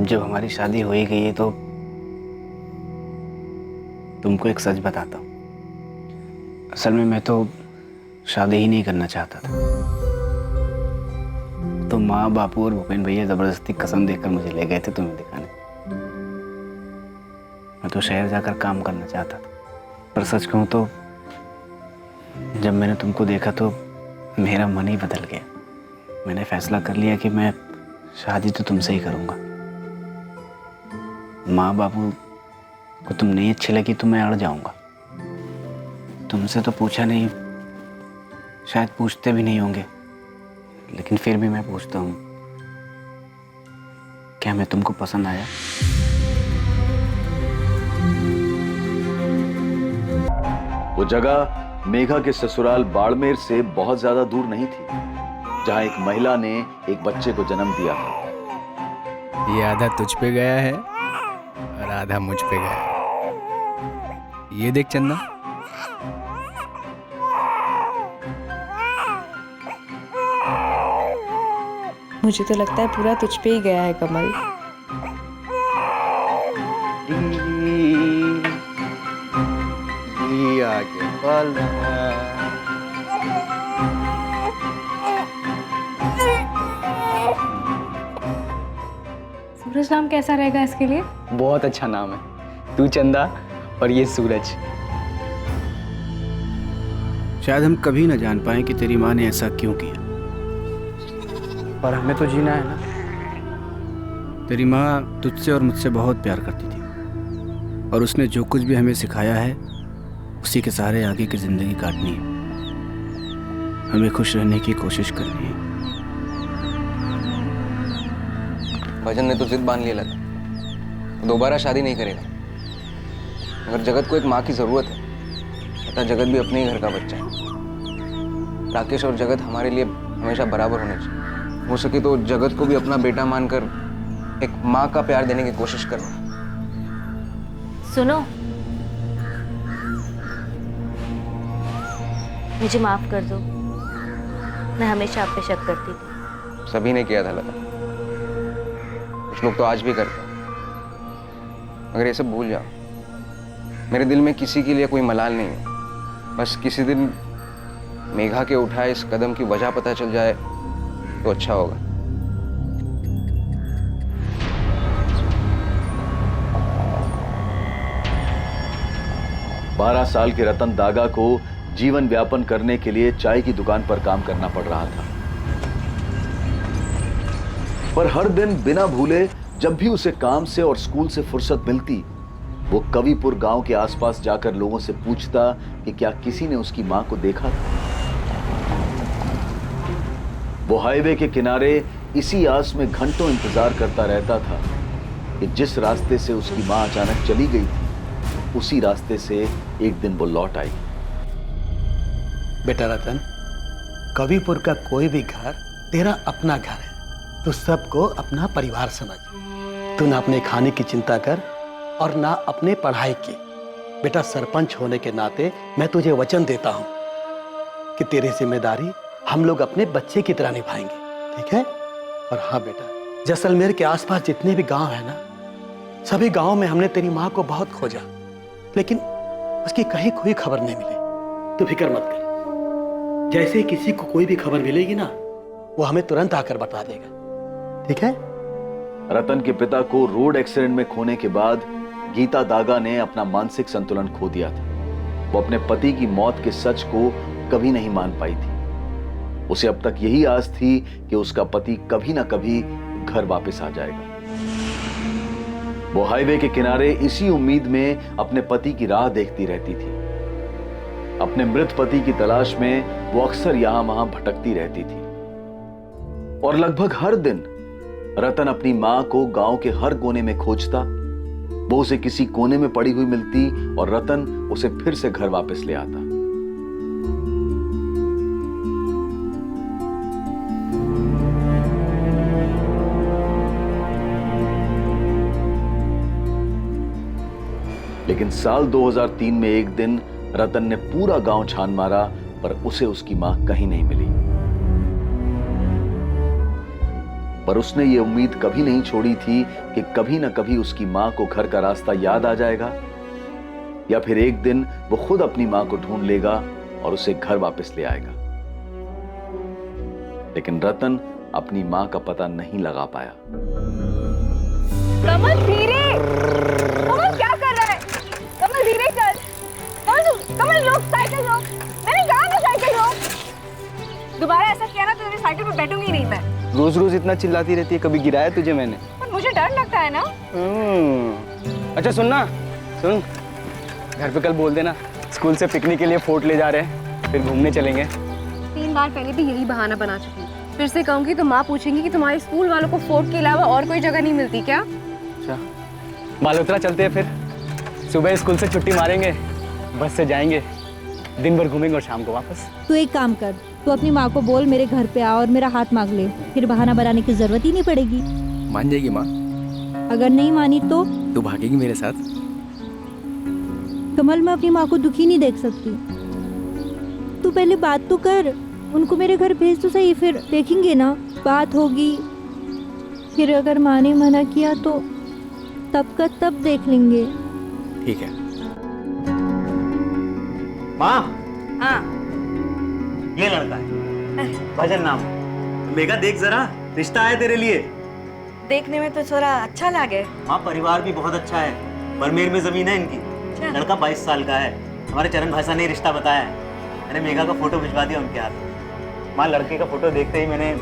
जब हमारी शादी हो ही गई है तो तुमको एक सच बताता हूँ। असल में मैं तो शादी ही नहीं करना चाहता था, तो माँ बापू और भूपेन भैया जबरदस्ती कसम देकर मुझे ले गए थे तुम्हें दिखाने। मैं तो शहर जाकर काम करना चाहता था, पर सच कहूँ तो जब मैंने तुमको देखा तो मेरा मन ही बदल गया। मैंने फैसला कर लिया कि मैं शादी तो तुमसे ही करूँगा। माँ बापू को तुम नहीं अच्छी लगी तो मैं अड़ जाऊँगा। तुमसे तो पूछा नहीं, शायद पूछते भी नहीं होंगे, लेकिन फिर भी मैं पूछता हूँ, क्या मैं तुमको पसंद आया? वो जगह मेघा के ससुराल बाड़मेर से बहुत ज्यादा दूर नहीं थी, जहां एक महिला ने एक बच्चे को जन्म दिया था। ये आधा तुझ पे गया है और आधा मुझ पे गया है। ये देख चंदा, मुझे तो लगता है पूरा तुझ पे ही गया है कमल। आगे वाला। सूरज नाम कैसा रहेगा इसके लिए? बहुत अच्छा नाम है, तू चंदा और ये सूरज। शायद हम कभी ना जान पाए कि तेरी माँ ने ऐसा क्यों किया, पर हमें तो जीना है ना। तेरी माँ तुझसे और मुझसे बहुत प्यार करती थी, और उसने जो कुछ भी हमें सिखाया है उसी के सहारे आगे की जिंदगी काटनी है। हमें खुश रहने की कोशिश करनी है। भजन ने तो जिद बांध लिया था, वो दोबारा शादी नहीं करेगा। मगर जगत को एक माँ की जरूरत है, तथा जगत भी अपने ही घर का बच्चा है। राकेश और जगत हमारे लिए हमेशा बराबर होने चाहिए। हो सके तो जगत को भी अपना बेटा मानकर एक माँ का प्यार देने की कोशिश करना। सुनो, मुझे माफ कर दो, मैं हमेशा आप पे शक करती थी। सभी ने किया था लता, कुछ लोग तो आज भी करते हैं। मगर ये सब भूल जाओ, मेरे दिल में किसी के लिए कोई मलाल नहीं है। बस किसी दिन मेघा के उठाए इस कदम की वजह पता चल जाए तो अच्छा होगा। बारह साल के रतन दागा को जीवन व्यापन करने के लिए चाय की दुकान पर काम करना पड़ रहा था, पर हर दिन बिना भूले जब भी उसे काम से और स्कूल से फुर्सत मिलती, वो कविपुर गांव के आसपास जाकर लोगों से पूछता कि क्या किसी ने उसकी मां को देखा था। वो हाईवे के किनारे इसी आस में घंटों इंतजार करता रहता था कि जिस रास्ते से उसकी मां अचानक चली गई थी, उसी रास्ते से एक दिन वो लौट आई। बेटा रतन, कविपुर का कोई भी घर तेरा अपना घर है। तू सबको अपना परिवार समझ। तू ना अपने खाने की चिंता कर और ना अपने पढ़ाई की। बेटा, सरपंच होने के नाते मैं तुझे वचन देता हूं कि तेरी जिम्मेदारी हम लोग अपने बच्चे की तरह निभाएंगे, ठीक है? और हाँ बेटा, जैसलमेर के आसपास जितने भी गांव है ना, सभी गांवों में हमने तेरी माँ को बहुत खोजा, लेकिन उसकी कहीं कोई खबर नहीं मिली। तू फिक्र मत कर, जैसे किसी को कोई भी खबर मिलेगी ना, वो हमें तुरंत आकर बता देगा, ठीक है? रतन के पिता को रोड एक्सीडेंट में खोने के बाद गीता दागा ने अपना मानसिक संतुलन खो दिया था। वो अपने पति की मौत के सच को कभी नहीं मान पाई थी। उसे अब तक यही आस थी कि उसका पति कभी ना कभी घर वापस आ जाएगा। वो हाईवे के किनारे इसी उम्मीद में अपने पति की राह देखती रहती थी। अपने मृत पति की तलाश में वो अक्सर यहां वहां भटकती रहती थी, और लगभग हर दिन रतन अपनी मां को गांव के हर कोने में खोजता। वो उसे किसी कोने में पड़ी हुई मिलती और रतन उसे फिर से घर वापस ले आता। लेकिन साल 2003 में एक दिन रतन ने पूरा गांव छान मारा, पर उसे उसकी मां कहीं नहीं मिली। पर उसने ये उम्मीद कभी नहीं छोड़ी थी कि कभी ना कभी उसकी मां को घर का रास्ता याद आ जाएगा, या फिर एक दिन वो खुद अपनी मां को ढूंढ लेगा और उसे घर वापस ले आएगा। लेकिन रतन अपनी मां का पता नहीं लगा पाया। कमल धीरे, कमल क्या कर रहा है? कमल धीरे चल। कमल रोक, साइकिल रोक। मैंने कहा ना साइकिल रोक। दोबारा ऐसा किया ना तो तेरी साइकिल पे बैठूंगी नहीं मैं। रोज रोज इतना चिल्लाती रहती है, कभी गिराया तुझे मैंने? पर मुझे डर लगता है ना। अच्छा सुन, घर पे कल बोल देना स्कूल से पिकनिक के लिए फोर्ट ले जा रहे हैं, फिर घूमने चलेंगे। 3 बार पहले भी यही बहाना बना चुकी हूँ। फिर से कहूंगी तो माँ पूछेंगी कि तुम्हारे स्कूल वालों को फोर्ट के अलावा और कोई जगह नहीं मिलती क्या? अच्छा, बालोतरा चलते हैं फिर। सुबह स्कूल से छुट्टी मारेंगे, बस से जाएंगे, दिन भर घूमेंगे और शाम को वापस। तू एक काम कर, तू अपनी माँ को बोल मेरे घर पे आ और मेरा हाथ मांग ले, फिर बहाना बनाने की जरूरत ही नहीं पड़ेगी। मान जाएगी माँ? अगर नहीं मानी तो? तू भागेगी मेरे साथ? कमल, मैं अपनी माँ को दुखी नहीं देख सकती। तू पहले बात तो कर, उनको मेरे घर भेज तो सही, फिर देखेंगे ना, बात होगी। फिर अगर माँ ने मना किया तो तब का तब देख लेंगे। ठीक है। माँ, हाँ ये लड़का है भजन नाम। मेघा देख जरा, रिश्ता है तेरे लिए। देखने में तो थोड़ा अच्छा लगे। माँ, परिवार भी बहुत अच्छा है, बरमेर में जमीन है इनकी। लड़का 22 साल का है। हमारे चरण भाषा ने रिश्ता बताया है। मैंने मेघा का फोटो भिजवा दिया उनके हाथ। माँ, लड़के का फोटो देखते ही मैंने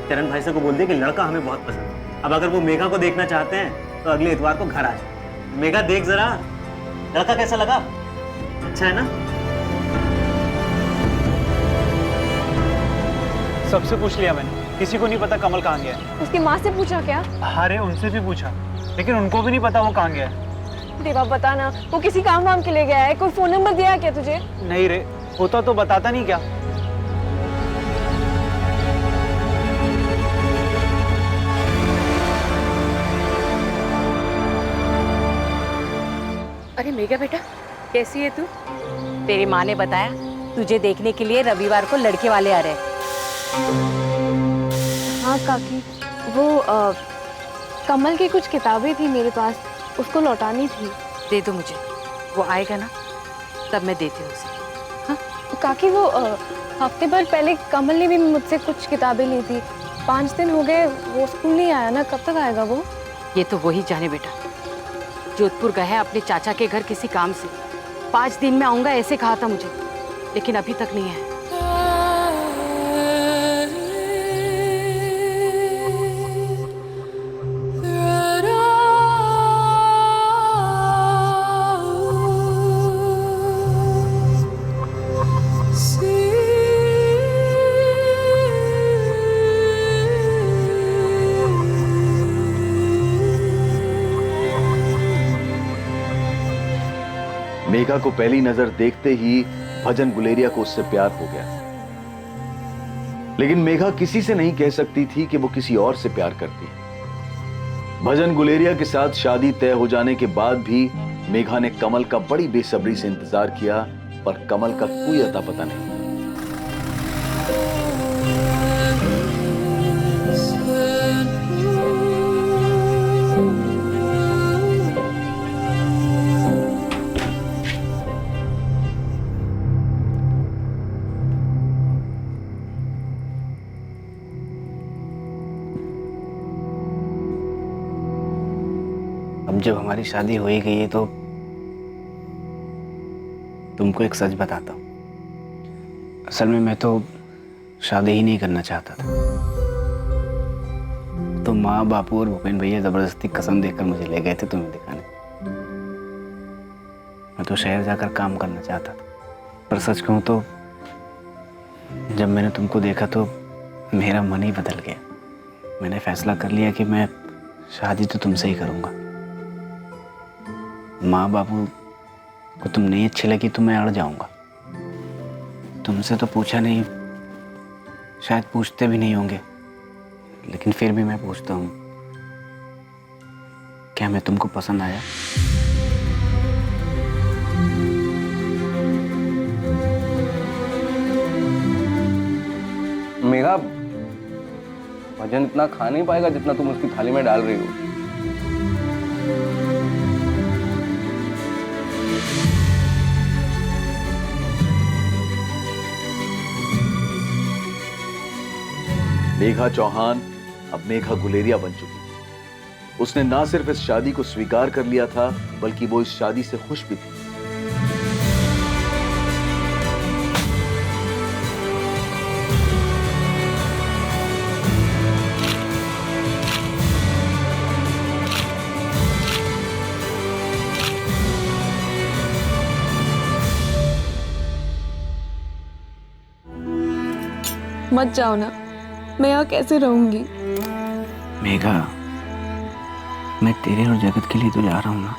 चरण भाई को बोल दिया कि लड़का हमें बहुत पसंद है। अब अगर वो मेघा को देखना चाहते हैं तो अगले इतवार को घर आ जाए। मेघा देख जरा, लड़का कैसा लगा? अच्छा है ना? सबसे पूछ लिया मैंने, किसी को नहीं पता कमल कहाँ गया है। उसकी माँ से पूछा क्या? अरे उनसे भी पूछा, लेकिन उनको भी नहीं पता वो कहाँ गया है। देवा बता ना, वो किसी काम वाम के लिए गया है? कोई फोन नंबर दिया है क्या तुझे? नहीं रे, होता तो बताता नहीं क्या। अरे मेघा बेटा, कैसी है तू? तेरी माँ ने बताया तुझे देखने के लिए रविवार को लड़के वाले आ रहे हैं। हाँ काकी, वो कमल की कुछ किताबें थी मेरे पास, उसको लौटानी थी। दे दो मुझे, वो आएगा ना तब मैं देती हूँ उसे। हाँ काकी, वो हफ्ते भर पहले कमल ने भी मुझसे कुछ किताबें ली थी। 5 दिन हो गए, वो स्कूल नहीं आया ना, कब तक आएगा वो? ये तो वही जाने बेटा। जोधपुर गया है अपने चाचा के घर किसी काम से। 5 दिन में आऊंगा ऐसे कहा था मुझे, लेकिन अभी तक नहीं है। मेघा को पहली नजर देखते ही भजन गुलेरिया को उससे प्यार हो गया। लेकिन मेघा किसी से नहीं कह सकती थी कि वो किसी और से प्यार करती है। भजन गुलेरिया के साथ शादी तय हो जाने के बाद भी मेघा ने कमल का बड़ी बेसब्री से इंतजार किया, पर कमल का कोई अता पता नहीं। अब जब हमारी शादी हो ही गई है तो तुमको एक सच बताता हूँ। असल में मैं तो शादी ही नहीं करना चाहता था, तो माँ बापू और भूपेन भैया जबरदस्ती कसम देकर मुझे ले गए थे तुम्हें दिखाने। मैं तो शहर जाकर काम करना चाहता था, पर सच कहूँ तो जब मैंने तुमको देखा तो मेरा मन ही बदल गया। मैंने फैसला कर लिया कि मैं शादी तो तुमसे ही करूँगा। माँ बापू को तुम नहीं अच्छी लगी तो मैं अड़ जाऊंगा। तुमसे तो पूछा नहीं, शायद पूछते भी नहीं होंगे, लेकिन फिर भी मैं पूछता हूँ, क्या मैं तुमको पसंद आया? मेघा, भजन इतना खा नहीं पाएगा जितना तुम उसकी थाली में डाल रही हो। मेघा चौहान अब मेघा गुलेरिया बन चुकी थी। उसने ना सिर्फ इस शादी को स्वीकार कर लिया था, बल्कि वो इस शादी से खुश भी थी। मत जाओ ना, मैं यहाँ कैसे रहूंगी? मेघा, मैं तेरे और जगत के लिए तो जा रहा हूँ ना।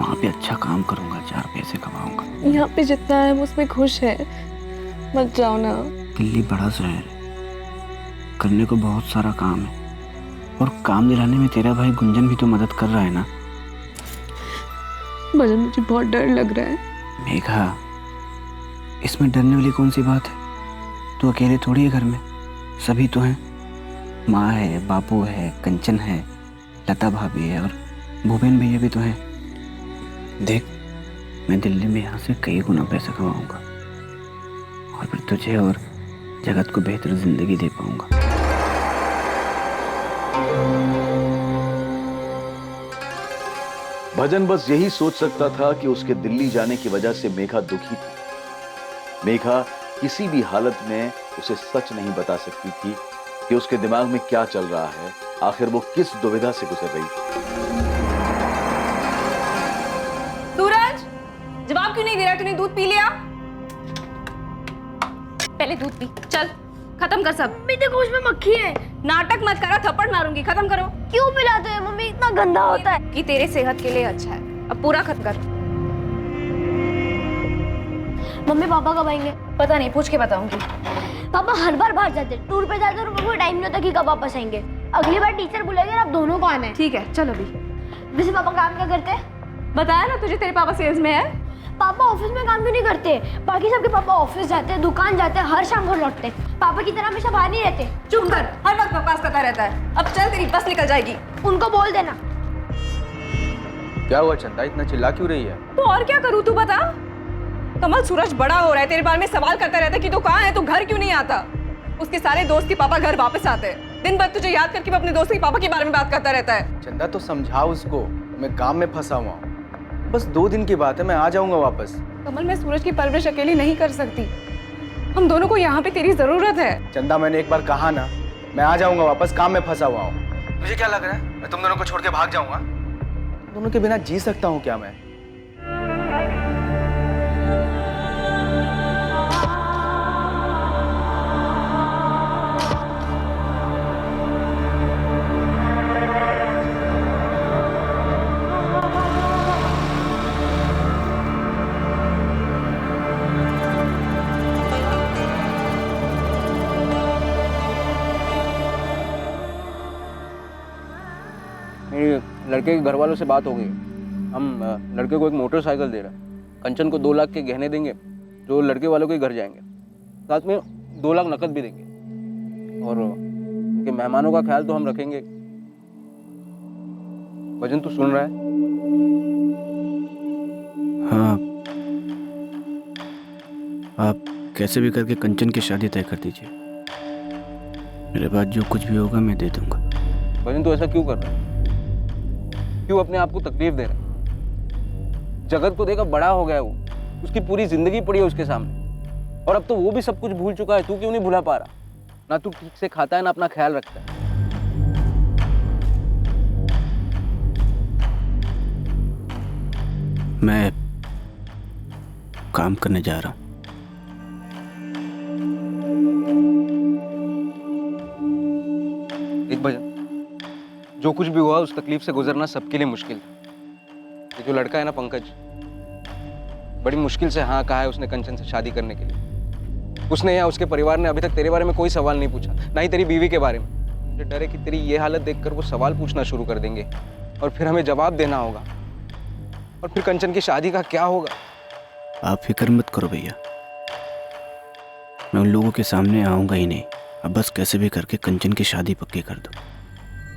वहाँ पे अच्छा काम करूँगा, 4 पैसे कमाऊंगा। यहाँ पे जितना है वो उसमें खुश है। मत जाओ ना। दिल्ली बड़ा शहर है, करने को बहुत सारा काम है, और काम दिलाने में तेरा भाई गुंजन भी तो मदद कर रहा है ना। भजन, मुझे बहुत डर लग रहा है। मेघा, इसमें डरने वाली कौन सी बात है? तू अकेले थोड़ी है घर में, सभी तो हैं। माँ है, बापू है, कंचन है, लता भाभी है, और भूपेन भैया भी तो हैं। देख, मैं दिल्ली में यहाँ से कई गुना पैसा कमाऊंगा, और फिर तुझे और जगत को बेहतर जिंदगी दे पाऊंगा। भजन बस यही सोच सकता था कि उसके दिल्ली जाने की वजह से मेघा दुखी थी। मेघा किसी भी हालत में उसे सच नहीं बता सकती थी कि उसके दिमाग में क्या चल रहा है, आखिर वो किस दुविधा से गुजर रही थी। सूरज, जवाब क्यों नहीं दे रहा? तूने दूध पी लिया? पहले दूध पी, चल खत्म कर सब। मम्मी देखो उसमें मक्खी है। नाटक मत करो, थप्पड़ मारूंगी। खत्म करो। क्यों पिलाते हैं मम्मी? इतना गंदा होता है। कि तेरे सेहत के लिए अच्छा है। अब पूरा खत्म कर। मम्मी पापा कब आएंगे? पता नहीं, पूछ के बताऊंगी। पापा हर बार बाहर जाते हैं, टूर पे जाते हैं और उनको टाइम नहीं होता कि कब वापस आएंगे। अगली बार टीचर बुलाएगी और आप दोनों को आना है। ठीक है, चल अभी। वैसे पापा काम क्या करते हैं? बताया ना तुझे, तेरे पापा सेल्स में है। पापा ऑफिस में काम क्यों नहीं करते? बाकी सबके पापा ऑफिस जाते हैं, दुकान जाते हैं, हर शाम घर लौटते हैं। पापा की तरह हमेशा बाहर नहीं रहते। चुप कर, हर वक्त बकवास करता रहता है। अब चल, तेरी बस निकल जाएगी। उनको बोल देना। क्या हुआ चंदा, इतना चिल्ला क्यों रही है? तो और क्या करूँ, तू बता। कमल, सूरज बड़ा हो रहा है, तेरे बारे में सवाल करता रहता है कि तू कहाँ है, तू घर क्यों नहीं आता। उसके सारे दोस्त के पापा घर वापस आते हैं। दिन भर तुझे याद करके वो अपने दोस्त के पापा के बारे में बात करता रहता है। चंदा तो समझाओ उसको, मैं काम में फंसा हुआ हूँ। बस 2 दिन की बात है, मैं आ जाऊंगा वापस। कमल, मैं सूरज की परवरिश अकेली नहीं कर सकती। हम दोनों को यहाँ पे तेरी जरूरत है। चंदा, मैंने एक बार कहा ना, मैं आ जाऊंगा वापस, काम में फंसा हुआ हूँ। तुझे क्या लग रहा है मैं तुम दोनों को छोड़ के भाग जाऊंगा? तुम दोनों के बिना जी सकता हूँ क्या मैं? लड़के के घर वालों से बात हो गई। हम लड़के को एक मोटरसाइकिल दे रहे हैं। कंचन को 2 लाख के गहने देंगे जो लड़के वालों के घर जाएंगे। साथ में 2 लाख नकद भी देंगे, और उनके मेहमानों का ख्याल तो हम रखेंगे। भजन, तू सुन रहा है? हाँ, आप कैसे भी करके कंचन की शादी तय कर दीजिए। मेरे बाद जो कुछ भी होगा मैं दे दूंगा। भजन, तू ऐसा क्यों कर रहा है? क्यों अपने आप को तकलीफ दे रहा है? जगत को देखा बड़ा हो गया है वो, उसकी पूरी जिंदगी पड़ी है उसके सामने, और अब तो वो भी सब कुछ भूल चुका है। तू क्यों नहीं भुला पा रहा? ना तू ठीक से खाता है, ना अपना ख्याल रखता है। मैं काम करने जा रहा हूँ। एक भजन, जो कुछ भी हुआ उस तकलीफ से गुजरना सबके लिए मुश्किल था। ये जो लड़का है ना पंकज, बड़ी मुश्किल से हाँ कहा है उसने कंचन से शादी करने के लिए। उसने या उसके परिवार ने अभी तक तेरे बारे में कोई सवाल नहीं पूछा, ना ही तेरी बीवी के बारे में। मुझे डर है कि तेरी ये हालत देखकर वो सवाल पूछना शुरू कर देंगे, और फिर हमें जवाब देना होगा, और फिर कंचन की शादी का क्या होगा? आप फिक्र मत करो भैया, मैं उन लोगों के सामने आऊंगा ही नहीं। अब बस कैसे भी करके कंचन की शादी पक्की कर दो।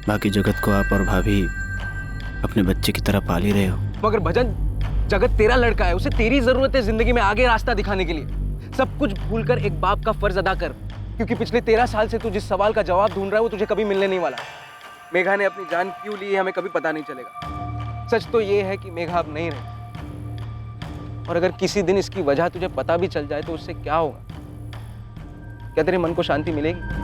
बाकी जगत को आप और भाभी अपने बच्चे की तरह पाल ही रहे हो। मगर भजन, जगत तेरा लड़का है, उसे तेरी जरूरत है जिंदगी में आगे रास्ता दिखाने के लिए। सब कुछ भूलकर एक बाप का फर्ज अदा कर, क्योंकि पिछले 13 साल से तू जिस सवाल का जवाब ढूंढ रहा है वो तुझे कभी मिलने नहीं वाला। मेघा ने अपनी जान क्यों ली है हमें कभी पता नहीं चलेगा। सच तो ये है कि मेघा अब नहीं रही, और अगर किसी दिन इसकी वजह तुझे पता भी चल जाए तो उससे क्या होगा? क्या तेरे मन को शांति मिलेगी?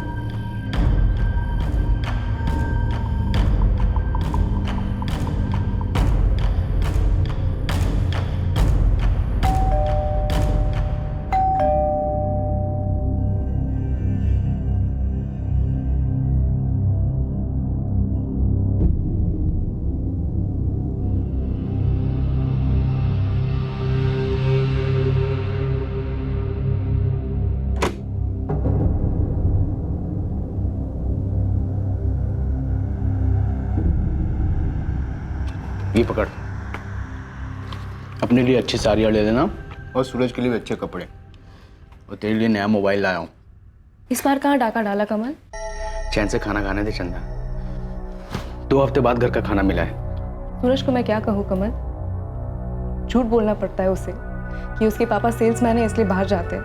ये पकड़, अपने लिए अच्छी साड़ियाँ ले लेना और सूरज के लिए भी अच्छे कपड़े, और तेरे लिए नया मोबाइल लाया हूँ। इस बार कहाँ डाका डाला कमल? चैन से खाना खाने दे चंदा, 2 हफ्ते बाद घर का खाना मिला है। सूरज को मैं क्या कहूँ कमल? झूठ बोलना पड़ता है उसे कि उसके पापा सेल्समैन है इसलिए बाहर जाते हैं।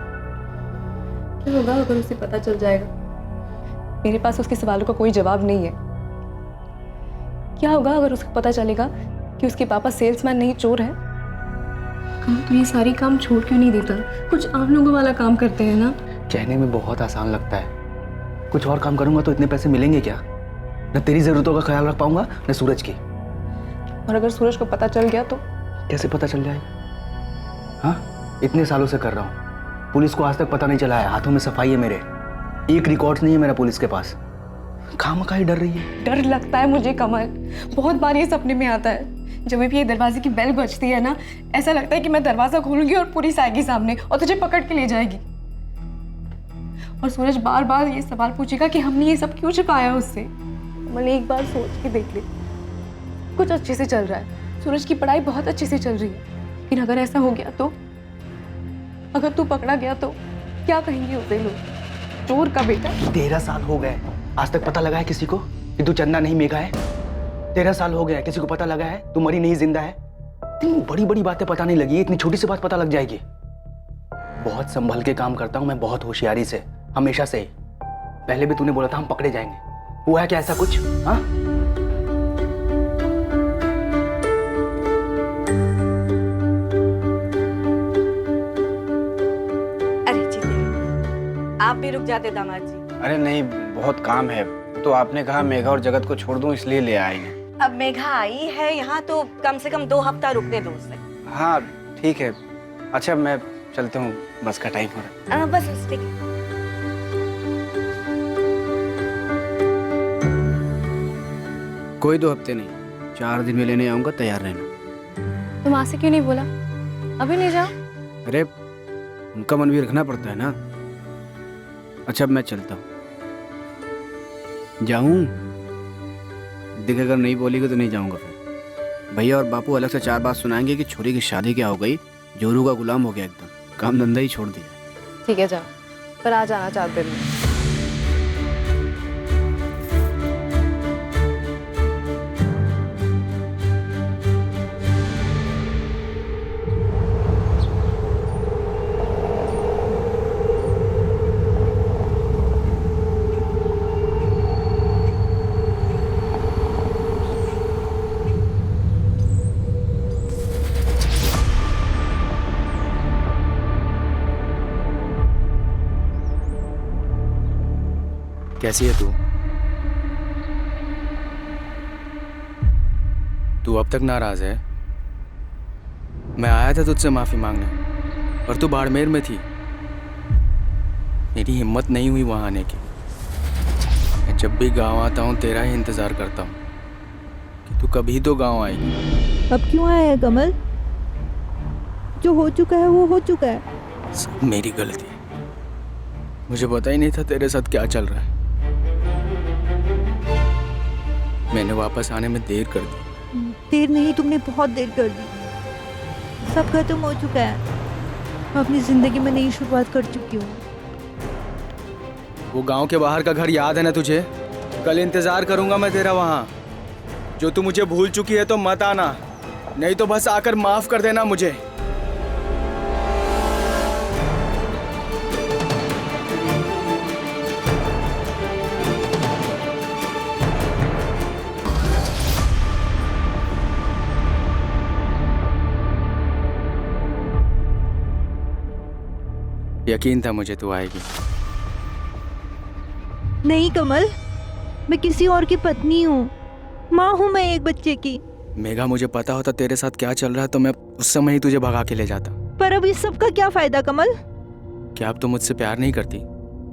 क्या होगा अगर उसे पता चल जाएगा? मेरे पास उसके सवालों का कोई जवाब नहीं है। क्या होगा अगर उसको पता चलेगा कि उसके पापा सेल्समैन नहीं चोर है? कमल तू ये सारी काम छोड़ क्यों नहीं देता? कुछ आम लोगों वाला काम करते हैं ना। कहने में बहुत आसान लगता है, कुछ और काम करूंगा तो इतने पैसे मिलेंगे क्या? न तेरी जरूरतों का ख्याल रख पाऊंगा न सूरज की। और अगर सूरज को पता चल गया तो? कैसे पता चल जाएगा? हाँ, इतने सालों से कर रहा हूँ, पुलिस को आज तक पता नहीं चला है। हाथों में सफाई है मेरे, एक रिकॉर्ड नहीं है मेरा पुलिस के पास। खामखा ही डर रही है। डर लगता है मुझे कमल, बहुत बार ये सपने में आता है। जब भी ये दरवाजे की बेल बजती है ना, ऐसा लगता है कि मैं दरवाजा खोलूंगी और पुलिस आएगी सामने और तुझे पकड़ के ले जाएगी। और सूरज बार बार ये सवाल पूछेगा कि हमने ये सब क्यों छिपाया उससे। कमल एक बार सोच के देख ले, कुछ अच्छे से चल रहा है, सूरज की पढ़ाई बहुत अच्छे से चल रही है, लेकिन अगर ऐसा हो गया तो? अगर तू पकड़ा गया तो क्या कहेंगे उसे लोग? चोर का बेटा। 13 साल हो गए, आज तक पता लगा है किसी को कि तू चंदा नहीं मेघा है? 13 साल हो गया, किसी को पता लगा है तू मरी नहीं जिंदा है? इतनी बड़ी बड़ी बातें पता नहीं लगी, इतनी छोटी सी बात पता लग जाएगी। बहुत संभल के काम करता हूं मैं, बहुत होशियारी से, हमेशा से ही। पहले भी तूने बोला था हम पकड़े जाएंगे, हुआ है क्या ऐसा कुछ? हाँ, अरे जी आप भी रुक जाते दामाद जी। अरे नहीं, बहुत काम है। तो आपने कहा मेघा और जगत को छोड़ दूं इसलिए ले आए हैं। अब मेघा आई है यहाँ तो कम से कम 2 हफ्ता रुकने दो उसे। हाँ ठीक है। अच्छा मैं चलता हूँ, बस का टाइम हो रहा है। बस ठीक है। कोई 2 हफ्ते नहीं, 4 दिन में लेने आऊंगा, तैयार रहना। तुम माँ से क्यों नहीं बोला? अभी ले जाओ। अरे उनका मन भी रखना पड़ता है ना। अच्छा अब मैं चलता हूँ। जाऊँ? देख अगर नहीं बोलेगी तो नहीं जाऊँगा फिर। भैया और बापू अलग से 4 बात सुनाएंगे कि छोरी की शादी क्या हो गई, जोरू का गुलाम हो गया, एकदम काम धंधा ही छोड़ दिया। ठीक है जाओ, पर आ जाना 4 दिन में। कैसी है तू? तू अब तक नाराज है? मैं आया था तुझसे माफी मांगने, पर तू बाड़मेर में थी। मेरी हिम्मत नहीं हुई वहां आने की। मैं जब भी गांव आता हूँ तेरा ही इंतजार करता हूँ कि तू कभी तो गांव आएगी। अब क्यों आया है कमल? जो हो चुका है वो हो चुका है। सब मेरी गलती है, मुझे पता ही नहीं था तेरे साथ क्या चल रहा है। मैंने वापस आने में देर कर दी। देर नहीं, तुमने बहुत देर कर दी। सब खत्म हो चुका है, मैं अपनी जिंदगी में नई शुरुआत कर चुकी हूँ। वो गांव के बाहर का घर याद है ना तुझे? कल इंतजार करूंगा मैं तेरा वहां। जो तू मुझे भूल चुकी है तो मत आना, नहीं तो बस आकर माफ कर देना मुझे। यकीन था मुझे तू आएगी। नहीं कमल, मैं किसी और की पत्नी हूँ, माँ हूँ मैं एक बच्चे की। मेघा, मुझे पता होता तेरे साथ क्या चल रहा है तो मैं उस समय ही तुझे भगा के ले जाता। पर अब इस सब का क्या फायदा कमल? क्या अब तो मुझसे प्यार नहीं करती?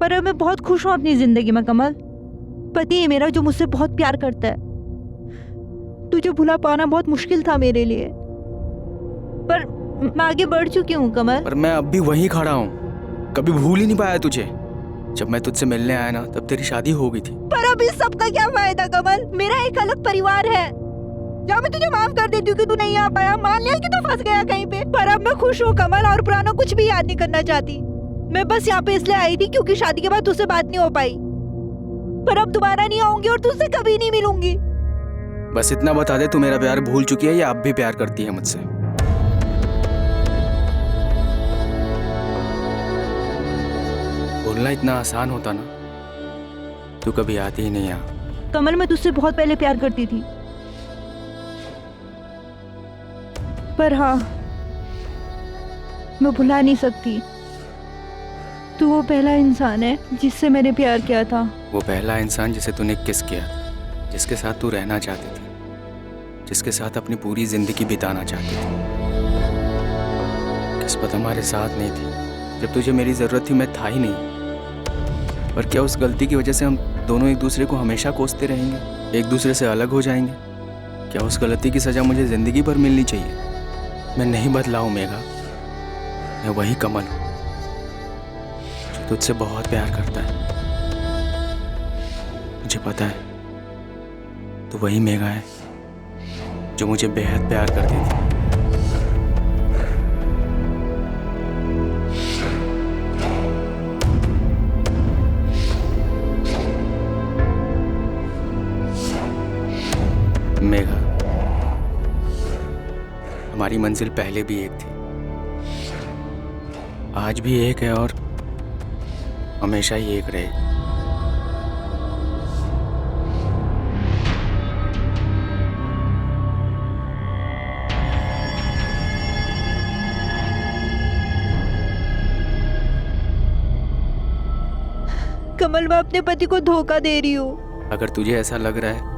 पर अब मैं बहुत खुश हूँ अपनी जिंदगी में कमल। पति है मेरा जो मुझसे बहुत प्यार करता है। तुझे भुला पाना बहुत मुश्किल था मेरे लिए, पर मैं आगे बढ़ चुकी हूँ कमल। पर मैं अब भी वहीं खड़ा हूँ, कभी भूल ही नहीं पाया तुझे। जब मैं तुझसे मिलने आया ना तब तेरी शादी हो गई थी। पर अब इस सब का क्या फायदा कमल? मेरा एक अलग परिवार है। जहाँ मैं तुझे माफ कर देती हूँ कि तू नहीं आ पाया, मान लिया कि तू फंस गया कहीं पे, पर अब मैं खुश हूँ कमल और पुराना कुछ भी याद नहीं करना चाहती। मैं बस यहाँ पे इसलिए आई थी क्योंकि शादी के बाद तुझसे बात नहीं हो पाई, पर अब दोबारा नहीं आऊंगी और तुझसे कभी नहीं मिलूंगी। बस इतना बता दे, तू मेरा प्यार भूल चुकी है या अब भी प्यार करती है मुझसे? बोलना इतना आसान होता ना, तू कभी आती ही नहीं यहाँ। कमल, मैं तुझसे बहुत पहले प्यार करती थी, पर हाँ, मैं भुला नहीं सकती। तू वो पहला इंसान है जिससे मैंने प्यार किया था। वो पहला इंसान जिसे तूने किस किया था, जिसके साथ तू रहना चाहती थी, जिसके साथ अपनी पूरी जिंदगी बिताना चाहती थी। किस्मत हमारे साथ नहीं थी। जब तुझे मेरी जरूरत थी मैं था ही नहीं। पर क्या उस गलती की वजह से हम दोनों एक दूसरे को हमेशा कोसते रहेंगे, एक दूसरे से अलग हो जाएंगे? क्या उस गलती की सजा मुझे जिंदगी भर मिलनी चाहिए? मैं नहीं बदला हूं मेघा, मैं वही कमल हूं जो तुझसे बहुत प्यार करता है। मुझे पता है तो वही मेघा है जो मुझे बेहद प्यार करती थी। मेघा, हमारी मंजिल पहले भी एक थी, आज भी एक है और हमेशा ही एक रहेगी। कमल, मैं अपने पति को धोखा दे रही हूँ। अगर तुझे ऐसा लग रहा है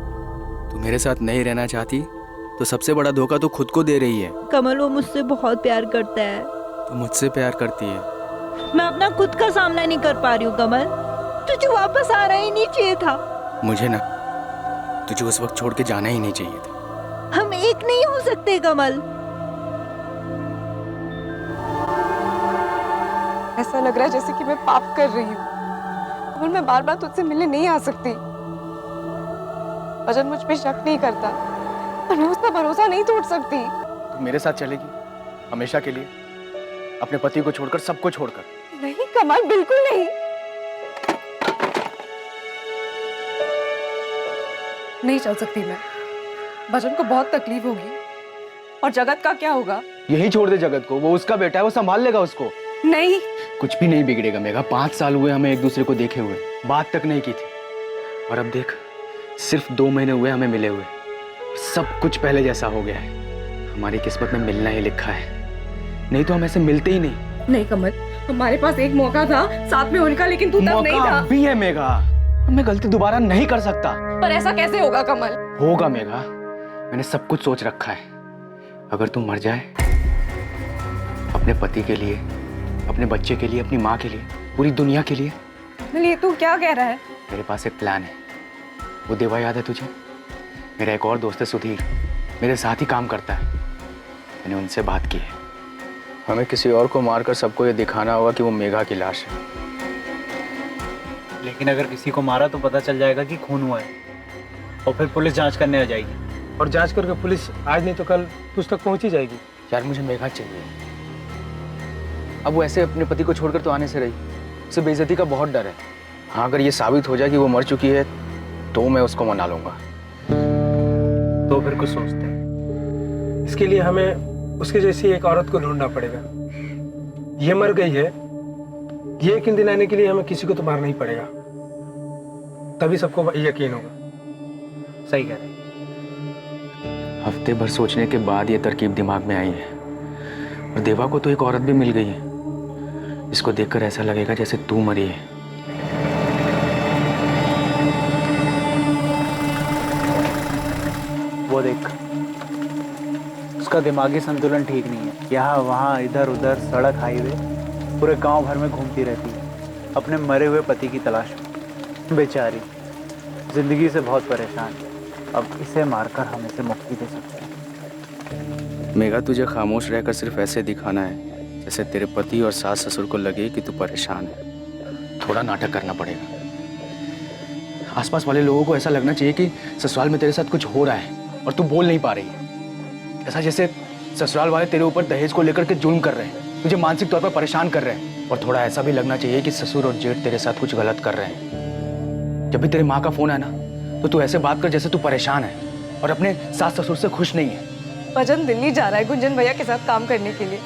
तू मेरे साथ नहीं रहना चाहती तो सबसे बड़ा धोखा तो खुद को दे रही है। कमल, वो मुझसे बहुत प्यार करता है। तू मुझसे प्यार करती है। मैं अपना खुद का सामना नहीं कर पा रही हूँ कमल। तुझे वापस आना ही नहीं चाहिए था। मुझे ना तुझे उस वक्त छोड़ के जाना ही नहीं चाहिए था। हम एक नहीं हो सकते कमल। ऐसा लग रहा है जैसे कि मैं पाप कर रही हूँ और मैं बार बार तुझसे मिलने नहीं आ सकती। भजन मुझ पे शक नहीं करता, पर मैं उसका भरोसा नहीं तोड़ सकती। तू मेरे साथ चलेगी हमेशा के लिए, अपने पति को छोड़कर, सबको छोड़कर? नहीं कमल, बिल्कुल नहीं। नहीं चल सकती मैं। भजन को बहुत तकलीफ होगी। और जगत का क्या होगा? यही छोड़ दे जगत को, वो उसका बेटा है, वो संभाल लेगा उसको। नहीं, कुछ भी नहीं बिगड़ेगा मेघा। 5 साल हुए हमें एक दूसरे को देखे हुए, बात तक नहीं की थी, और अब देख सिर्फ 2 महीने हुए हमें मिले हुए, सब कुछ पहले जैसा हो गया है। हमारी किस्मत में मिलना ही लिखा है, नहीं तो हम ऐसे मिलते ही नहीं। नहीं कमल, हमारे पास एक मौका था साथ में होने का, लेकिन तू तब नहीं था। भी है मेघा, मैं गलती दोबारा नहीं कर सकता। पर ऐसा कैसे होगा कमल? होगा मेघा, मैंने सब कुछ सोच रखा है। अगर तू मर जाए, अपने पति के लिए, अपने बच्चे के लिए, अपनी माँ के लिए, पूरी दुनिया के लिए। ये तू क्या कह रहा है? मेरे पास एक प्लान है। वो देवा याद है तुझे? मेरा एक और दोस्त है सुधीर, मेरे साथ ही काम करता है। मैंने उनसे बात की है, हमें किसी और को मारकर सबको ये दिखाना होगा कि वो मेघा की लाश है। लेकिन अगर किसी को मारा तो पता चल जाएगा कि खून हुआ है, और फिर पुलिस जांच करने आ जाएगी। और जांच करके पुलिस आज नहीं तो कल तुझ तक पहुंच ही जाएगी। यार मुझे मेघा चाहिए। अब वो ऐसे अपने पति को छोड़कर तो आने से रही, उसे बेइज्जती का बहुत डर है। हाँ, अगर ये साबित हो जाए कि वो मर चुकी है तो मैं उसको मना लूंगा। तो फिर कुछ सोचते हैं। इसके लिए हमें उसके जैसी एक औरत को ढूंढना पड़ेगा। ये मर गई है, ये यकीन दिलाने के लिए हमें किसी को तो मारना ही पड़ेगा, तभी सबको यकीन होगा। सही कह रहे हैं। हफ्ते भर सोचने के बाद ये तरकीब दिमाग में आई है। और देवा को तो एक औरत भी मिल गई है। इसको देखकर ऐसा लगेगा जैसे तू मरी है। वो देख, उसका दिमागी संतुलन ठीक नहीं है। यहाँ वहाँ इधर उधर सड़क हाईवे पूरे गांव भर में घूमती रहती है अपने मरे हुए पति की तलाश में। बेचारी जिंदगी से बहुत परेशान है। अब इसे मारकर हम इसे मुक्ति दे सकते हैं। मेघा, तुझे खामोश रहकर सिर्फ ऐसे दिखाना है जैसे तेरे पति और सास ससुर को लगे कि तू परेशान है। थोड़ा नाटक करना पड़ेगा। आसपास वाले लोगों को ऐसा लगना चाहिए कि ससुराल में तेरे साथ कुछ हो रहा है और तू बोल नहीं पा रही है। ऐसा जैसे ससुराल वाले तेरे ऊपर दहेज को लेकर के जुल्म कर रहे हैं, तुझे मानसिक तौर पर परेशान कर रहे हैं। और थोड़ा ऐसा भी लगना चाहिए कि ससुर और जेठ तेरे साथ कुछ गलत कर रहे हैं। जब भी तेरी माँ का फोन है ना, तो तू ऐसे बात कर जैसे तू परेशान है और अपने सास ससुर से खुश नहीं है। भजन दिल्ली जा रहा है गुंजन भैया के साथ काम करने के लिए,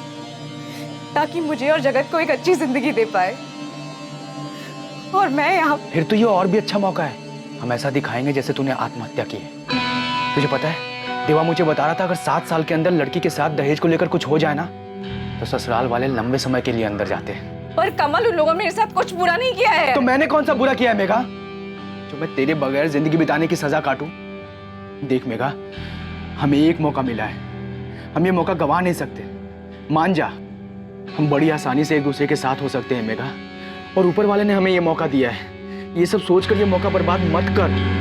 ताकि मुझे और जगत को एक अच्छी जिंदगी दे पाए। और मैं यहाँ। फिर तो ये और भी अच्छा मौका है। हम ऐसा दिखाएंगे जैसे तूने आत्महत्या की है। तुझे पता है, देवा मुझे बता रहा था अगर 7 साल के अंदर लड़की के साथ दहेज को लेकर कुछ हो जाए ना, तो ससुराल वाले लंबे समय के लिए अंदर जाते हैं। पर कमल, उन लोगों ने मेरे साथ कुछ बुरा नहीं किया है। तो मैंने कौन सा बुरा किया है मेघा, जो मैं तेरे बगैर जिंदगी बिताने की सजा काटूं? देख मेघा, हमें एक मौका मिला है, हम ये मौका गंवा नहीं सकते। मान जा, हम बड़ी आसानी से एक दूसरे के साथ हो सकते हैं मेघा। और ऊपर वाले ने हमें ये मौका दिया है। ये सब सोचकर ये मौका बर्बाद मत कर।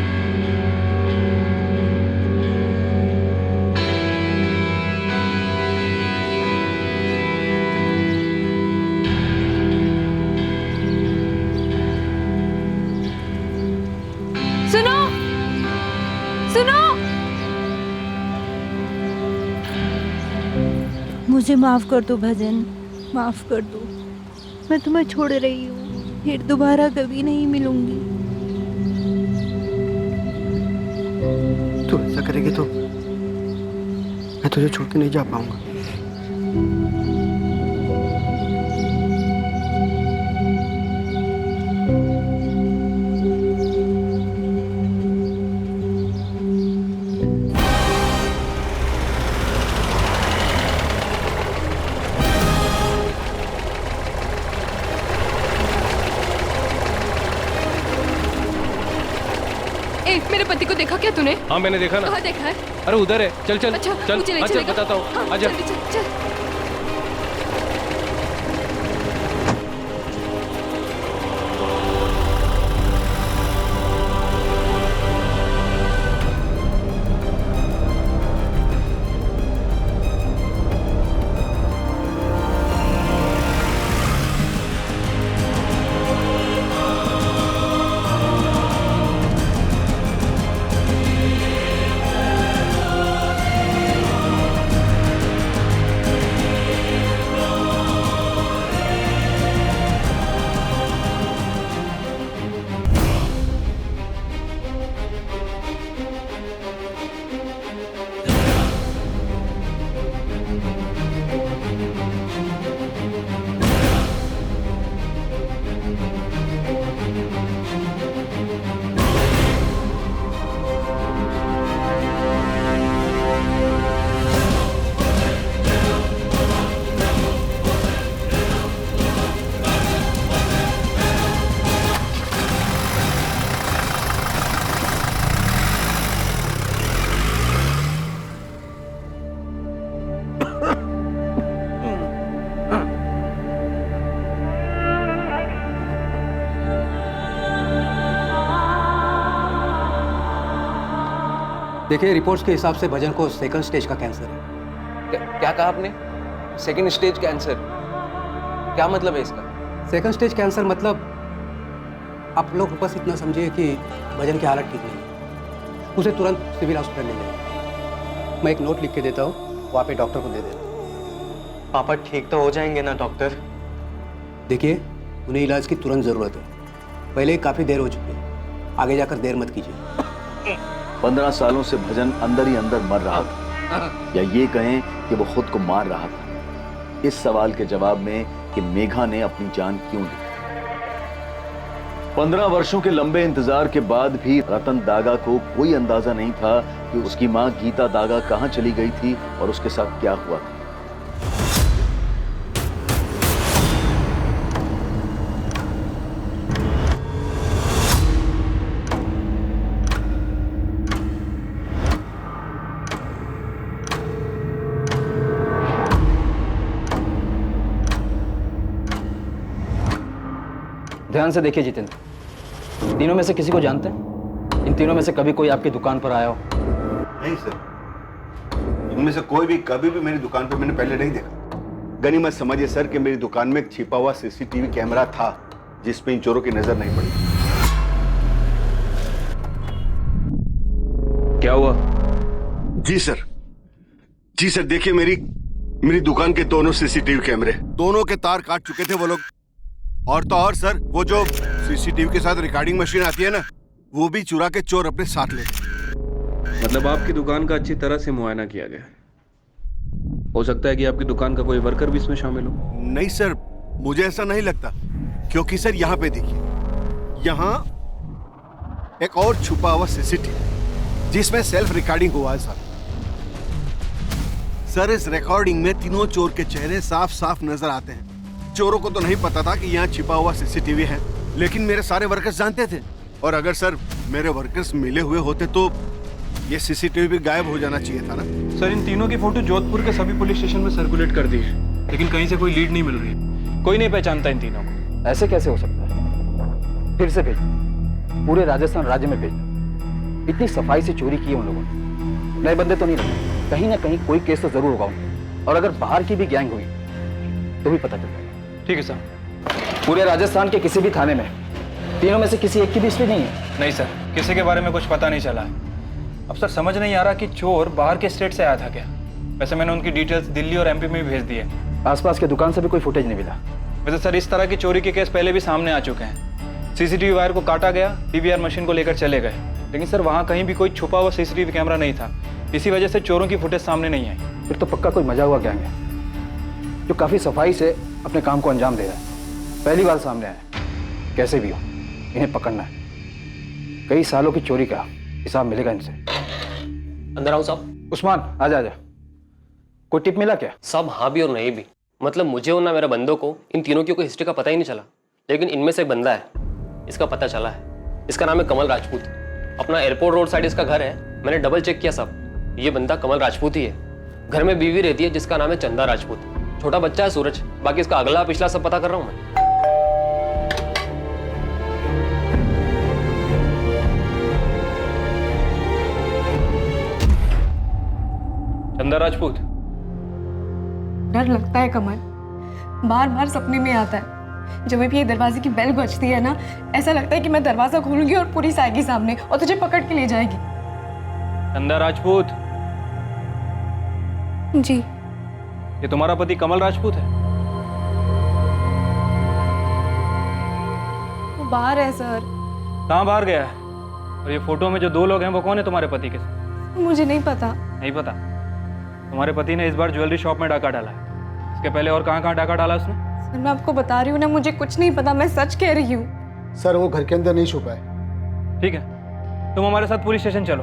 सुनो, सुनो। मुझे माफ कर दो भजन, माफ कर दो। मैं तुम्हें छोड़ रही हूँ, फिर दोबारा कभी नहीं मिलूंगी। तू ऐसा करेगी तो मैं तुझे छोड़ के नहीं जा पाऊंगा। मेरे पति को देखा क्या तूने? हाँ, मैंने देखा ना। कहाँ देखा है? अरे उधर है। चल चल अच्छा, चल, मुझे ले चल चलेगा? बताता हूँ। हाँ, आजा। चल, चल, चल। देखिए, रिपोर्ट्स के हिसाब से भजन को सेकंड स्टेज का कैंसर है। क्या कहा आपने? Second stage cancer? क्या मतलब है इसका? सेकंड स्टेज कैंसर मतलब आप लोग बस इतना समझिए कि भजन की हालत ठीक नहीं है, उसे तुरंत सिविल हॉस्पिटल ले जाइए। मैं एक नोट लिख के देता हूँ, वो आप डॉक्टर को दे देना। पापा ठीक तो हो जाएंगे ना डॉक्टर? देखिए, उन्हें इलाज की तुरंत ज़रूरत है। पहले ही काफ़ी देर हो चुकी है, आगे जाकर देर मत कीजिए। 15 सालों से भजन अंदर ही अंदर मर रहा था, या ये कहें कि वो खुद को मार रहा था, इस सवाल के जवाब में कि मेघा ने अपनी जान क्यों ली। 15 वर्षों के लंबे इंतजार के बाद भी रतन दागा को कोई अंदाजा नहीं था कि उसकी मां गीता दागा कहां चली गई थी और उसके साथ क्या हुआ था। ध्यान से देखिए जितेंद्र, तीनों में से किसी को जानते हैं? इन तीनों में से कभी कोई आपकी दुकान पर आया हो? नहीं सर, इनमें से कोई भी कभी भी मेरी दुकान पर मैंने पहले नहीं देखा। गनीमत समझिए सर कि मेरी दुकान में एक छिपा हुआ सीसीटीवी कैमरा था जिसमें इन चोरों की नजर नहीं पड़ी। क्या हुआ? जी सर देखिए, मेरी दुकान के दोनों सीसीटीवी कैमरे, दोनों के तार काट चुके थे वो लोग। और तो और सर, वो जो सीसीटीवी के साथ रिकॉर्डिंग मशीन आती है ना, वो भी चुरा के चोर अपने साथ ले गए। मतलब आपकी दुकान का अच्छी तरह से मुआयना किया गया। हो सकता है कि आपकी दुकान का कोई वर्कर भी इसमें शामिल हो। नहीं सर, मुझे ऐसा नहीं लगता, क्योंकि सर यहाँ पे देखिए, यहाँ एक और छुपा हुआ सीसीटीवी जिसमें सेल्फ रिकॉर्डिंग हुआ है सर। इस रिकॉर्डिंग में तीनों चोर के चेहरे साफ साफ नजर आते हैं। चोरों को तो नहीं पता था कि यहाँ छिपा हुआ सीसीटीवी है, लेकिन मेरे सारे वर्कर्स जानते थे। और अगर सर मेरे वर्कर्स मिले हुए होते तो ये सीसीटीवी भी गायब हो जाना चाहिए था ना। सर, इन तीनों की फोटो जोधपुर के सभी पुलिस स्टेशन में सर्कुलेट कर दी है, लेकिन कहीं से कोई लीड नहीं मिल रही। कोई नहीं पहचानता इन तीनों को। ऐसे कैसे हो सकता है? फिर से भेजना, पूरे राजस्थान राज्य में भेजना। इतनी सफाई से चोरी की है उन लोगों ने, नए बंदे तो नहीं रखे। कहीं ना कहीं कोई केस तो जरूर होगा उनका, और अगर बाहर की भी गैंग हुई तो भी पता चल जाएगा। ठीक है सर। पूरे राजस्थान के किसी भी थाने में तीनों में से किसी एक की भी हिस्ट्री नहीं है? नहीं सर, किसी के बारे में कुछ पता नहीं चला है। अब सर समझ नहीं आ रहा कि चोर बाहर के स्टेट से आया था क्या। वैसे मैंने उनकी डिटेल्स दिल्ली और एमपी में भी भेज दी है। आसपास के दुकान से भी कोई फुटेज नहीं मिला। वैसे सर इस तरह की चोरी के केस पहले भी सामने आ चुके हैं। सीसीटीवी वायर को काटा गया, पीवीआर मशीन को लेकर चले गए, लेकिन सर वहाँ कहीं भी कोई छुपा हुआ सीसीटीवी कैमरा नहीं था। इसी वजह से चोरों की फुटेज सामने नहीं आई। फिर तो पक्का कोई मजा हुआ गैंग है जो काफी सफाई से अपने काम को अंजाम दे रहा है। पहली बार सामने आया। कैसे भी हो, इन्हें पकड़ना है। कई सालों की चोरी का हिसाब मिलेगा इनसे। अंदर आओ साहब। उस्मान, आजा आजा। कोई टिप मिला क्या? साहब हाँ भी और नहीं भी। मतलब मुझे और ना मेरे बंदों को इन तीनों की कोई हिस्ट्री का पता ही नहीं चला, लेकिन इनमें से एक बंदा है, इसका पता चला है। इसका नाम है कमल राजपूत। अपना एयरपोर्ट रोड साइड इसका घर है। मैंने डबल चेक किया साहब, ये बंदा कमल राजपूत ही है। घर में बीवी रहती है जिसका नाम है चंदा राजपूत। छोटा बच्चा है सूरज। बाकी इसका अगला पिछला सब पता कर रहा हूँ मैं। चंदा राजपूत। डर लगता है कमल, बार बार सपने में आता है। जब भी ये दरवाजे की बेल बजती है ना, ऐसा लगता है कि मैं दरवाजा खोलूंगी और पुलिस आएगी सामने और तुझे पकड़ के ले जाएगी। चंदा राजपूत जी। ये तुम्हारा पति कमल राजपूत है? वो बाहर है सर। कहाँ बाहर गया है? और ये फोटो में जो दो लोग हैं वो कौन है तुम्हारे पति के साथ? मुझे नहीं पता। नहीं पता? तुम्हारे पति ने इस बार ज्वेलरी शॉप में डाका डाला है। इसके पहले और कहाँ डाका डाला उसने? सर मैं आपको बता रही हूँ ना, मुझे कुछ नहीं पता, मैं सच कह रही हूँ। सर वो घर के अंदर नहीं छुपा है। ठीक है, तुम हमारे साथ पुलिस स्टेशन चलो।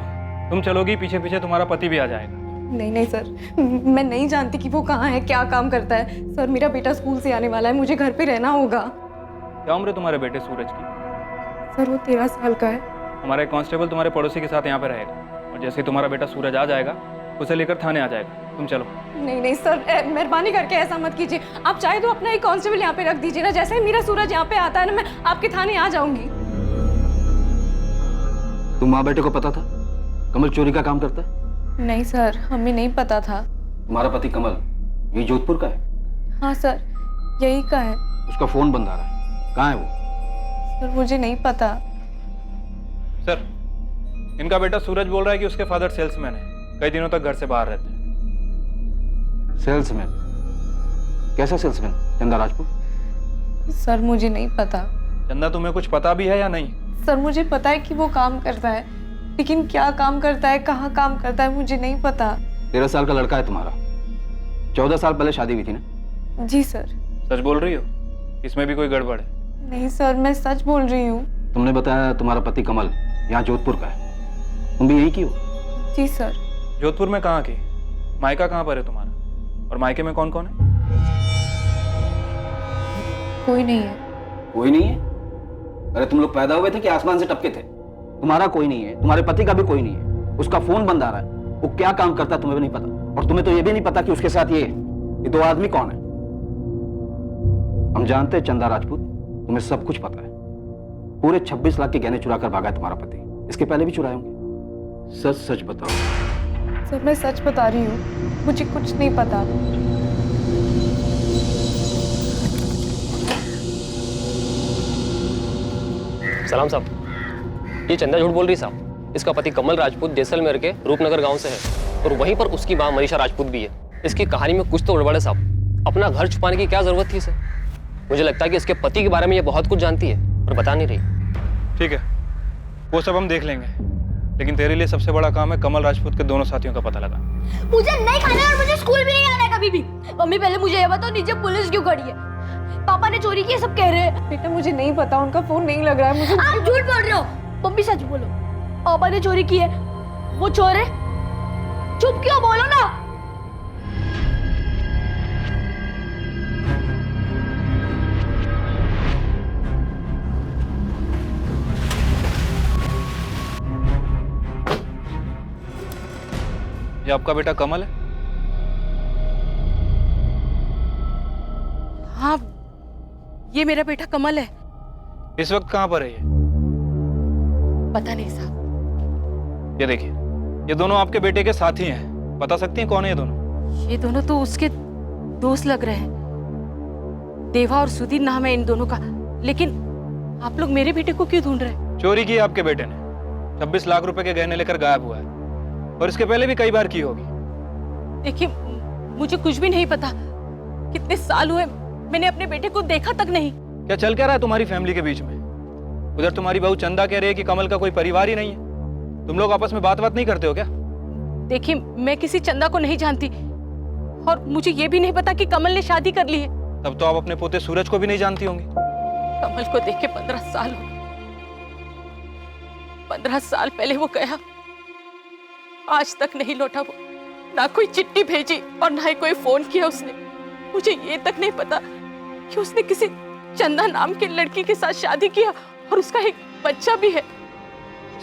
तुम चलोगी, पीछे पीछे तुम्हारा पति भी आ जाएगा। नहीं नहीं सर, मैं नहीं जानती कि वो कहाँ है, क्या काम करता है। सर मेरा बेटा स्कूल से आने वाला है, मुझे घर पे रहना होगा। क्या उम्र है तुम्हारे बेटे सूरज की? सर वो 13 साल का है। हमारा एक कांस्टेबल तुम्हारे पड़ोसी के साथ यहाँ पे रहेगा, और जैसे ही तुम्हारा बेटा सूरज आ जाएगा उसे लेकर थाने आ जाएगा। तुम चलो। नहीं नहीं सर, मेहरबानी करके ऐसा मत कीजिए। आप चाहे तो अपना एक कांस्टेबल यहाँ पे रख दीजिए ना। जैसे ही मेरा सूरज यहाँ पे आता है ना, मैं आपके थाने आ जाऊंगी। तुम माँ बेटे को पता था कमल चोरी का काम करता है? नहीं सर, हमें नहीं पता था। तुम्हारा पति कमल ये जोधपुर का है? हाँ सर, यही का है। उसका फोन बंद आ रहा है, कहाँ है वो? सर मुझे नहीं पता। सर इनका बेटा सूरज बोल रहा है कि उसके फादर सेल्समैन है, कई दिनों तक घर से बाहर रहते हैं। सेल्समैन? कैसा सेल्समैन? चंदा राजपूत? सर मुझे नहीं पता। चंदा तुम्हें कुछ पता भी है या नहीं? सर मुझे पता है कि वो काम करता है, लेकिन क्या काम करता है, कहाँ काम करता है, मुझे नहीं पता। 13 साल का लड़का है तुम्हारा, 14 साल पहले शादी हुई थी ना? जी सर। सच बोल रही हो? इसमें भी कोई गड़बड़ है? नहीं सर, मैं सच बोल रही हूँ। तुमने बताया तुम्हारा पति कमल यहाँ जोधपुर का है, तुम भी यही की हो? जी सर। जोधपुर में कहाँ की? मायका कहाँ पर है तुम्हारा? और मायके में कौन कौन है? कोई नहीं है। कोई नहीं है? अरे तुम लोग पैदा हुए थे कि आसमान से टपके थे? तुम्हारा कोई नहीं है, तुम्हारे पति का भी कोई नहीं है, उसका फोन बंद आ रहा है, वो क्या काम करता है तुम्हें भी नहीं पता, और तुम्हें तो ये भी नहीं पता कि उसके साथ ये 2 आदमी कौन है। हम जानते हैं चंदा राजपूत, तुम्हें सब कुछ पता है। पूरे 26 लाख के गहने चुरा कर भागा है तुम्हारा पति, इसके पहले भी चुराए होंगे। सच सच बताओ। सर मैं सच बता रही हूँ, मुझे कुछ नहीं पता। सलाम साहब, ये चंदा झूठ बोल रही साहब। इसका पति कमल राजपूत जैसलमेर के रूपनगर गांव से है और वहीं पर उसकी मां मनीषा राजपूत भी है। इसकी कहानी में कुछ तो गड़बड़ है साहब। अपना घर छुपाने की क्या जरूरत थी इसे? मुझे लगता है कि इसके पति के बारे में ये बहुत कुछ जानती है पर बता नहीं रही। ठीक है, वो सब हम देख लेंगे, लेकिन तेरे लिए सबसे बड़ा काम है कमल राजपूत के दोनों साथियों का पता लगा। मुझे नहीं खाना है और मुझे स्कूल भी नहीं आना है कभी भी। मम्मी पहले मुझे ये बताओ, नीचे पुलिस क्यों खड़ी है? पापा ने चोरी की सब कह रहे हैं। बेटा मुझे नहीं पता, उनका फोन नहीं लग रहा है मुझे। आप झूठ बोल रहे हो। मम्मी सच बोलो, पापा ने चोरी की है, वो चोर है? चुप क्यों, बोलो ना। ये आपका बेटा कमल है? हाँ, ये मेरा बेटा कमल है। इस वक्त कहाँ पर है ये? पता नहीं साहब। ये देखिए, ये दोनों आपके बेटे के साथी हैं। बता सकती हैं कौन है ये दोनों? ये दोनों तो उसके दोस्त लग रहे हैं। देवा और सुधीर नाम है इन दोनों का। लेकिन आप लोग मेरे बेटे को क्यों ढूंढ रहे हैं? चोरी की आपके बेटे ने। 26 लाख रुपए के गहने लेकर गायब हुआ है और इसके पहले भी कई बार की होगी। देखिए, मुझे कुछ भी नहीं पता। कितने साल हुए मैंने अपने बेटे को देखा तक नहीं। क्या चल क्या रहा है तुम्हारी फैमिली के बीच में? उधर तुम्हारी बहू चंदा कह रही है कि कमल का कोई परिवार ही नहीं है। तुम लोग आपस में बात नहीं करते हो क्या? देखिए, मैं किसी चंदा को नहीं जानती और मुझे ये भी नहीं पता कि कमल ने शादी कर ली है। तब तो आप अपने पोते सूरज को भी नहीं जानती होंगी। कमल को देख के 15 साल हो गए। 15 साल पहले वो गया, आज तक नहीं लौटा। वो ना कोई चिट्ठी भेजी और ना ही कोई फोन किया उसने। मुझे ये तक नहीं पता कि उसने किसी चंदा नाम की लड़की के साथ शादी किया और उसका एक बच्चा भी है।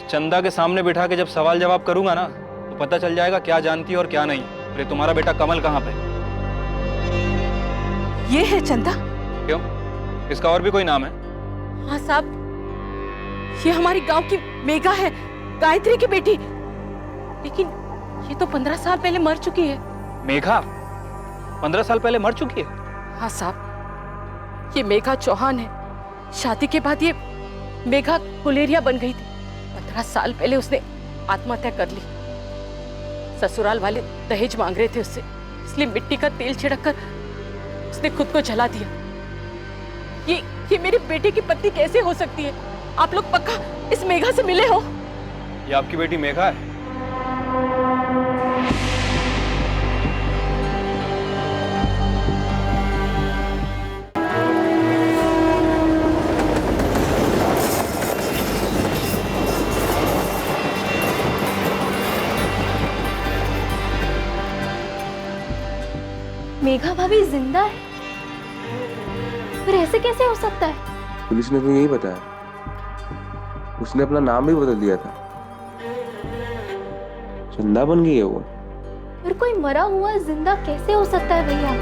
चंदा के सामने बिठा के जब सवाल जवाब करूंगा ना तो पता चल जाएगा क्या जानती है और क्या नहीं। अरे तुम्हारा बेटा कमल कहाँ पे? ये है चंदा। क्यों, इसका और भी कोई नाम है? हाँ साहब, ये हमारी गांव की मेघा है, गायत्री की बेटी। लेकिन ये तो 15 साल पहले मर चुकी है। मेघा 15 साल पहले मर चुकी है? हाँ साहब, ये मेघा चौहान है। शादी के बाद ये मेघा गुलेरिया बन गई थी। 15 साल पहले उसने आत्महत्या कर ली। ससुराल वाले दहेज मांग रहे थे उससे, इसलिए मिट्टी का तेल छिड़ककर उसने खुद को जला दिया। ये मेरे बेटे की पत्नी कैसे हो सकती है? आप लोग पक्का इस मेघा से मिले हो? ये आपकी बेटी मेघा है? मेघा भाभी जिंदा है? पर ऐसे कैसे हो सकता है? पुलिस ने तो यही बताया। उसने अपना नाम भी बदल दिया था, चंदा बन गई है वो। पर कोई मरा हुआ जिंदा कैसे हो सकता है भैया?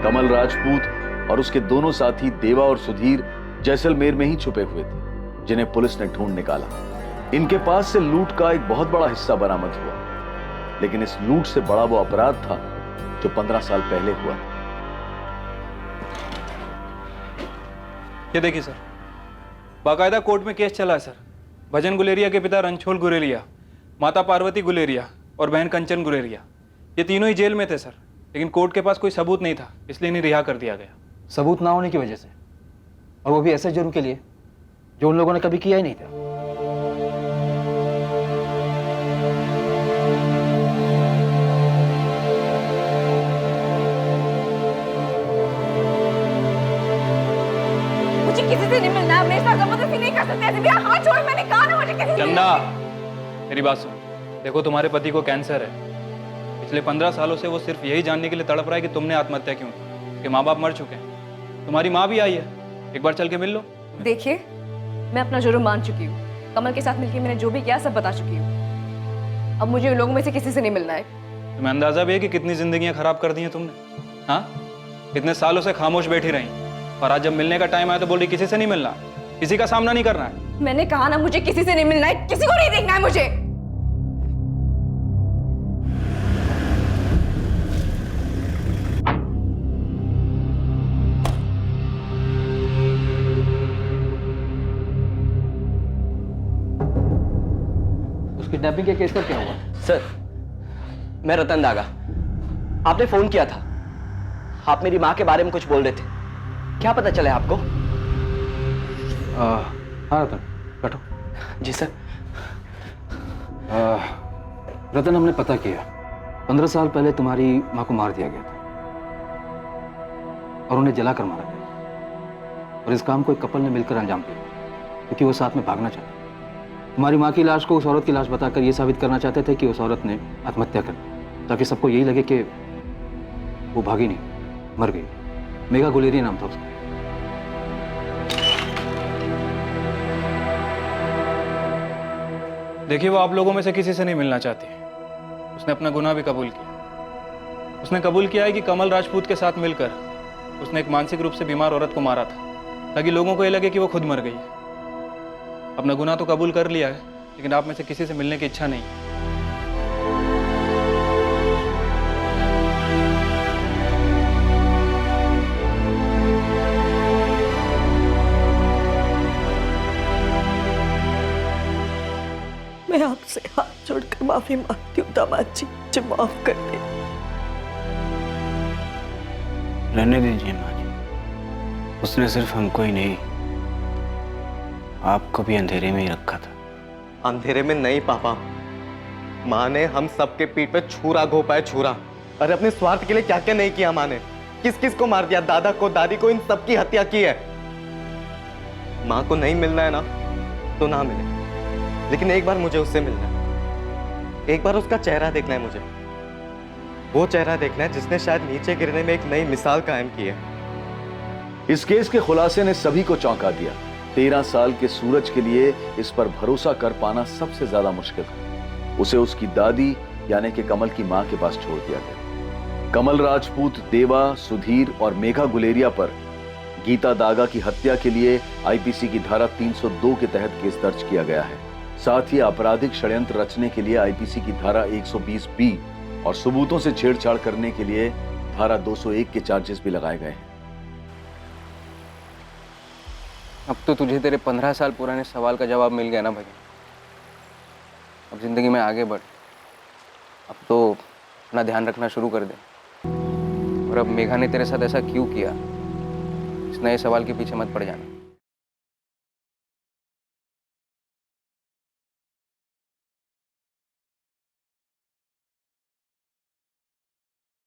कमल राजपूत और उसके दोनों साथी देवा और सुधीर जैसलमेर में ही छुपे हुए थे, जिन्हें पुलिस ने ढूंढ निकाला। इनके पास से लूट का एक बहुत बड़ा हिस्सा बरामद हुआ, लेकिन इस लूट से बड़ा वो अपराध था जो 15 साल पहले हुआ। ये देखिए सर, बाकायदा कोर्ट में केस चला है सर। भजन गुलेरिया के पिता रणछोड़ गुलेरिया, माता पार्वती गुलेरिया और बहन कंचन गुलेरिया, ये तीनों ही जेल में थे सर। लेकिन कोर्ट के पास कोई सबूत नहीं था, इसलिए इन्हें रिहा कर दिया गया। सबूत ना होने की वजह से, और वो भी ऐसे जुर्म के लिए जो उन लोगों ने कभी किया ही नहीं था। मुझे किसी से नहीं मिलना है, मेरे साथ जबरदस्ती नहीं कर सकते। मेरा हाथ छोड़, मैंने कहा ना मुझे किसी से चंदा, मेरी बात सुन। देखो, तुम्हारे पति को कैंसर है। पिछले 15 सालों से वो सिर्फ यही जानने के लिए तड़प रहा है कि तुमने आत्महत्या क्यों की। उसके माँ बाप मर चुके हैं, तुम्हारी माँ भी आई है, एक बार चल के मिल लो। देखिए, मैं अपना जुर्म मान चुकी हूँ। कमल के साथ मिलकर मैंने जो भी किया सब बता चुकी हूँ। अब मुझे उन लोगों में से किसी से नहीं मिलना है। तुम्हें अंदाजा भी है कि कितनी जिंदगियां खराब कर दी हैं तुमने? हाँ, इतने सालों से खामोश बैठी रही, और आज जब मिलने का टाइम आया तो बोल रही किसी से नहीं मिलना, किसी का सामना नहीं करना है। मैंने कहा ना, मुझे किसी से नहीं मिलना है, किसी को नहीं देखना है मुझे। किडनैपिंग के केस का क्या हुआ? सर, मैं रतन दागा। आपने फोन किया था, आप मेरी माँ के बारे में कुछ बोल रहे थे, क्या पता चला आपको? हाँ रतन, बैठो। जी सर। रतन, हमने पता किया 15 साल पहले तुम्हारी माँ को मार दिया गया था और उन्हें जलाकर मारा गया, और इस काम को एक कपल ने मिलकर अंजाम दिया क्योंकि वो साथ में भागना चाहते। तुम्हारी माँ की लाश को उस औरत की लाश बताकर ये साबित करना चाहते थे कि उस औरत ने आत्महत्या कर दी, ताकि सबको यही लगे कि वो भागी नहीं, मर गई। मेघा गुलेरिया नाम था उसका। देखिए, वो आप लोगों में से किसी से नहीं मिलना चाहती। उसने अपना गुनाह भी कबूल किया। उसने कबूल किया है कि कमल राजपूत के साथ मिलकर उसने एक मानसिक रूप से बीमार औरत को मारा था, ताकि लोगों को ये लगे कि वो खुद मर गई है। अपना गुनाह तो कबूल कर लिया है, लेकिन आप में से किसी से मिलने की इच्छा नहीं है। मैं आपसे हाथ जोड़कर माफी मांगती हूँ दामाद जी, मुझे माफ कर दे। रहने दीजिए माँ जी, उसने सिर्फ हमको ही नहीं, आपको भी अंधेरे में ही रखा था। अंधेरे में नहीं पापा, माँ ने हम सबके पीठ पे छुरा घोपा है, छुरा। अरे अपने स्वार्थ के लिए क्या क्या नहीं किया माँ ने, किस किस को मार दिया, दादा को, दादी को, इन सबकी हत्या की है। माँ को नहीं मिलना है ना तो ना मिले, लेकिन एक बार मुझे उससे मिलना है, एक बार उसका चेहरा देखना है मुझे। वो चेहरा देखना है जिसने शायद नीचे गिरने में एक नई मिसाल कायम की है। इस केस के खुलासे ने सभी को चौंका दिया। 13 साल के सूरज के लिए इस पर भरोसा कर पाना सबसे ज्यादा मुश्किल था। उसे उसकी दादी यानी कि कमल की मां के पास छोड़ दिया गया। कमल राजपूत, देवा, सुधीर और मेघा गुलेरिया पर गीता दागा की हत्या के लिए आईपीसी की धारा 302 के तहत केस दर्ज किया गया है। साथ ही आपराधिक षड्यंत्र रचने के लिए आईपीसी की धारा 120B और सबूतों से छेड़छाड़ करने के लिए धारा 201 के चार्जेस भी लगाए गए हैं। अब तो तुझे तेरे 15 साल पुराने सवाल का जवाब मिल गया ना भाई। अब जिंदगी में आगे बढ़, अब तो अपना ध्यान रखना शुरू कर दे। और अब मेघा ने तेरे साथ ऐसा क्यों किया, इस नए सवाल के पीछे मत पड़ जाना।